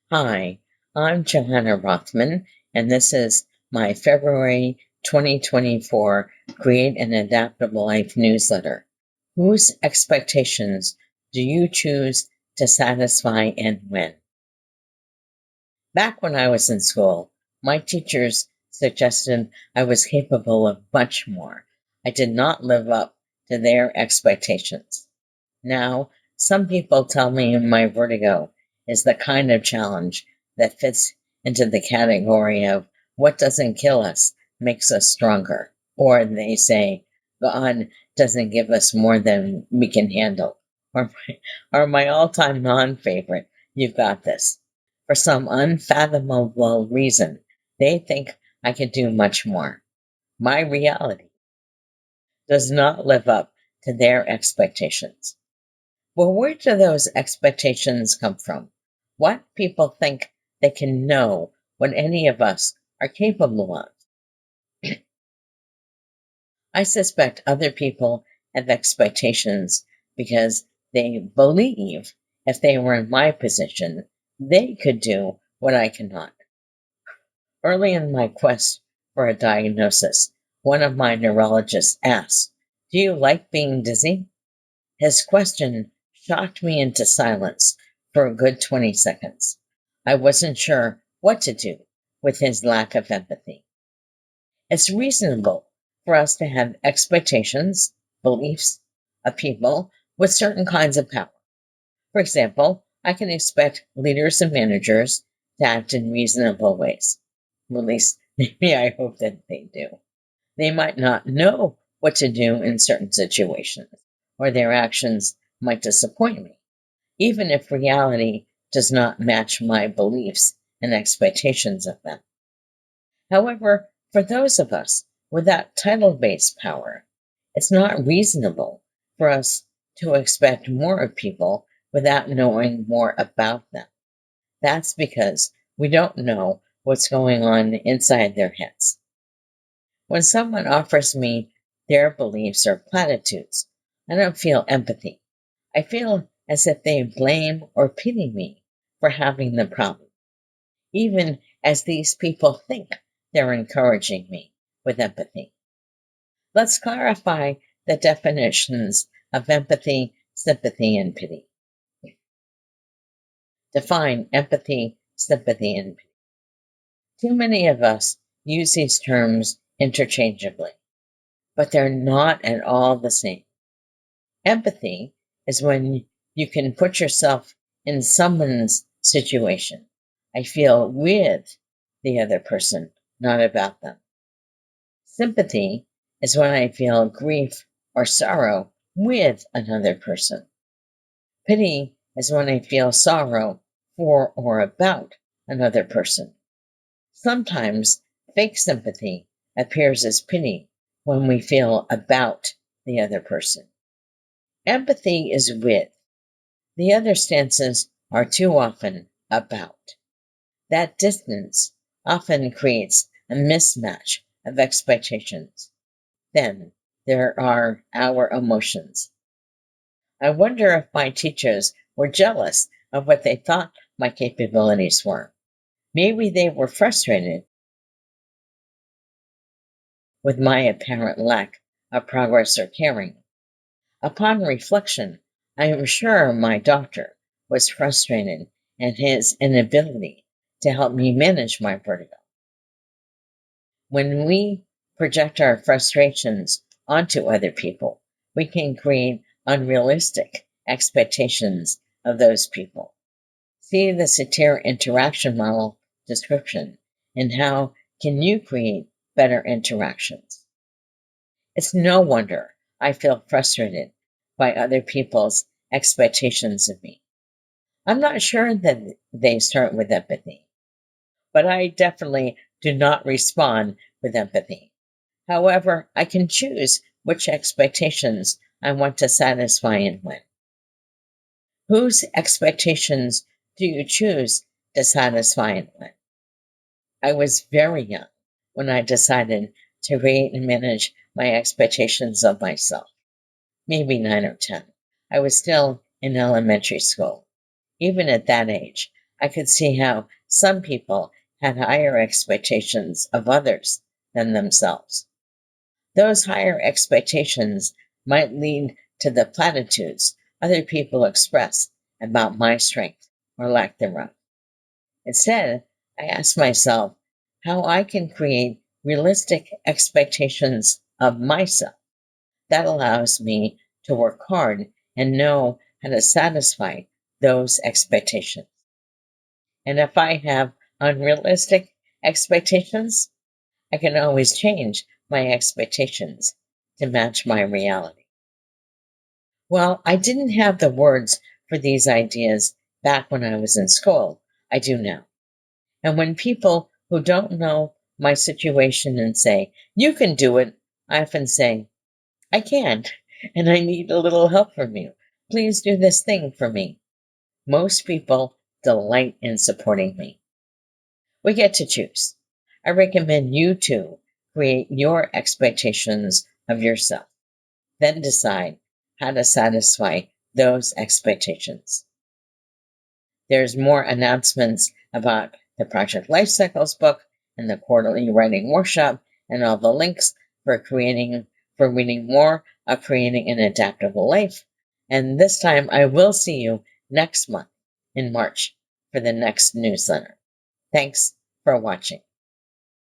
Hi, I'm Johanna Rothman, and this is my February 2024 Create an Adaptable Life newsletter. Whose expectations do you choose to satisfy and when? Back when I was in school, my teachers suggested I was capable of much more. I did not live up to their expectations. Now, some people tell me my vertigo is the kind of challenge that fits into the category of what doesn't kill us makes us stronger. Or they say, God doesn't give us more than we can handle. Or my all-time non-favorite, you've got this. For some unfathomable reason, they think I can do much more. My reality does not live up to their expectations. Well, where do those expectations come from? What people think they can know what any of us are capable of. I suspect other people have expectations because they believe if they were in my position, they could do what I cannot. Early in my quest for a diagnosis, one of my neurologists asked, "Do you like being dizzy?" His question shocked me into silence for a good 20 seconds. I wasn't sure what to do with his lack of empathy. It's reasonable for us to have expectations, beliefs of people with certain kinds of power. For example, I can expect leaders and managers to act in reasonable ways. At least, maybe I hope that they do. They might not know what to do in certain situations, or their actions might disappoint me, even if reality does not match my beliefs and expectations of them. However, for those of us without title-based power, it's not reasonable for us to expect more of people without knowing more about them. That's because we don't know what's going on inside their heads. When someone offers me their beliefs or platitudes, I don't feel empathy. I feel as if they blame or pity me for having the problem, even as these people think they're encouraging me with empathy. Let's clarify the definitions of empathy, sympathy, and pity. Define empathy, sympathy, and pity. Too many of us use these terms interchangeably, but they're not at all the same. Empathy is when you can put yourself in someone's situation. I feel with the other person, not about them. Sympathy is when I feel grief or sorrow with another person. Pity is when I feel sorrow for or about another person. Sometimes fake sympathy appears as pity when we feel about the other person. Empathy is with. The other stances are too often about. That distance often creates a mismatch of expectations. Then there are our emotions. I wonder if my teachers were jealous of what they thought my capabilities were. Maybe they were frustrated with my apparent lack of progress or caring. Upon reflection, I am sure my doctor was frustrated at his inability to help me manage my vertigo. When we project our frustrations onto other people, we can create unrealistic expectations of those people. See the Satir interaction model description and how can you create better interactions. It's no wonder I feel frustrated by other people's expectations of me. I'm not sure that they start with empathy, but I definitely do not respond with empathy. However, I can choose which expectations I want to satisfy and when. Whose expectations do you choose to satisfy and when? I was very young when I decided to create and manage my expectations of myself. Maybe 9 or 10. I was still in elementary school. Even at that age, I could see how some people had higher expectations of others than themselves. Those higher expectations might lead to the platitudes other people express about my strength or lack thereof. Instead, I ask myself how I can create realistic expectations of myself that allows me to work hard and know how to satisfy those expectations. And if I have unrealistic expectations, I can always change my expectations to match my reality. Well, I didn't have the words for these ideas back when I was in school. I do now. And when people who don't know my situation and say, "You can do it," I often say, "I can't, and I need a little help from you. Please do this thing for me." Most people delight in supporting me. We get to choose. I recommend you too create your expectations of yourself, then decide how to satisfy those expectations. There's more announcements about the Project Life Cycles book and the quarterly writing workshop and all the links for reading more of creating an adaptable life. And this time I will see you next month in March for the next newsletter. Thanks for watching.